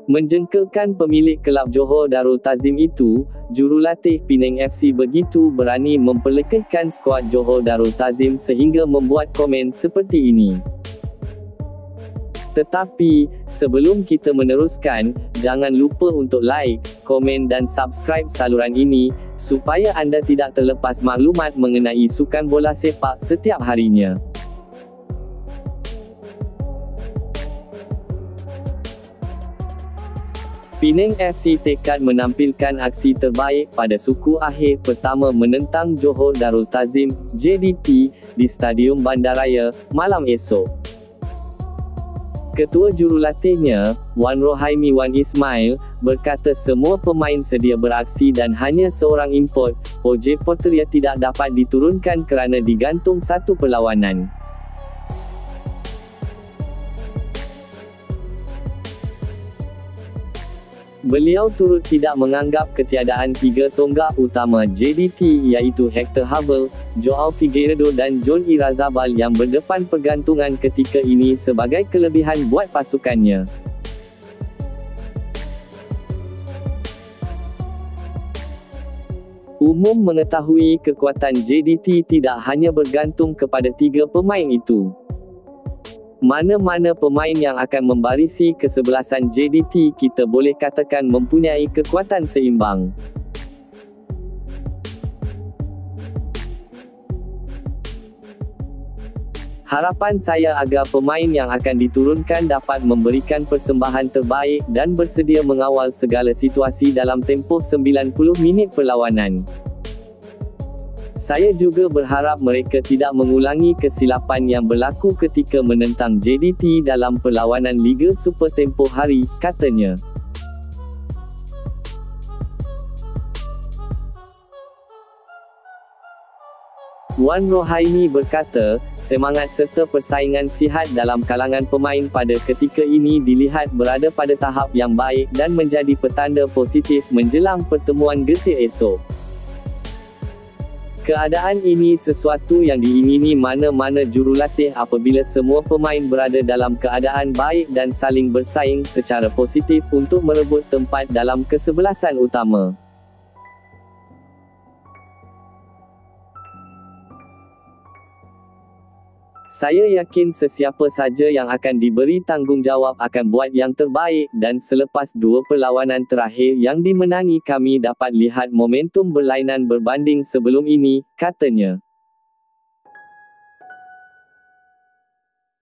Menjengkelkan pemilik kelab Johor Darul Ta'zim itu, jurulatih Penang FC begitu berani memperlekehkan skuad Johor Darul Ta'zim sehingga membuat komen seperti ini. Tetapi, sebelum kita meneruskan, jangan lupa untuk like, komen dan subscribe saluran ini, supaya anda tidak terlepas maklumat mengenai sukan bola sepak setiap harinya. Penang FC tekad menampilkan aksi terbaik pada suku akhir pertama menentang Johor Darul Ta'zim, JDT, di Stadium Bandaraya, malam esok. Ketua jurulatihnya, Wan Rohaimi Wan Ismail, berkata semua pemain sedia beraksi dan hanya seorang import, OJ Porteria tidak dapat diturunkan kerana digantung satu perlawanan. Beliau turut tidak menganggap ketiadaan tiga tonggak utama JDT iaitu Hector Hubble, Joao Figueiredo dan John Irazabal yang berdepan pergantungan ketika ini sebagai kelebihan buat pasukannya. Umum mengetahui kekuatan JDT tidak hanya bergantung kepada tiga pemain itu. Mana-mana pemain yang akan membarisi kesebelasan JDT kita boleh katakan mempunyai kekuatan seimbang. Harapan saya agar pemain yang akan diturunkan dapat memberikan persembahan terbaik dan bersedia mengawal segala situasi dalam tempoh 90 minit perlawanan. Saya juga berharap mereka tidak mengulangi kesilapan yang berlaku ketika menentang JDT dalam perlawanan Liga Super tempoh hari, katanya. Wan Rohaimi berkata, semangat serta persaingan sihat dalam kalangan pemain pada ketika ini dilihat berada pada tahap yang baik dan menjadi petanda positif menjelang pertemuan getir esok. Keadaan ini sesuatu yang diingini mana-mana jurulatih apabila semua pemain berada dalam keadaan baik dan saling bersaing secara positif untuk merebut tempat dalam kesebelasan utama. Saya yakin sesiapa saja yang akan diberi tanggungjawab akan buat yang terbaik dan selepas dua perlawanan terakhir yang dimenangi kami dapat lihat momentum berlainan berbanding sebelum ini, katanya.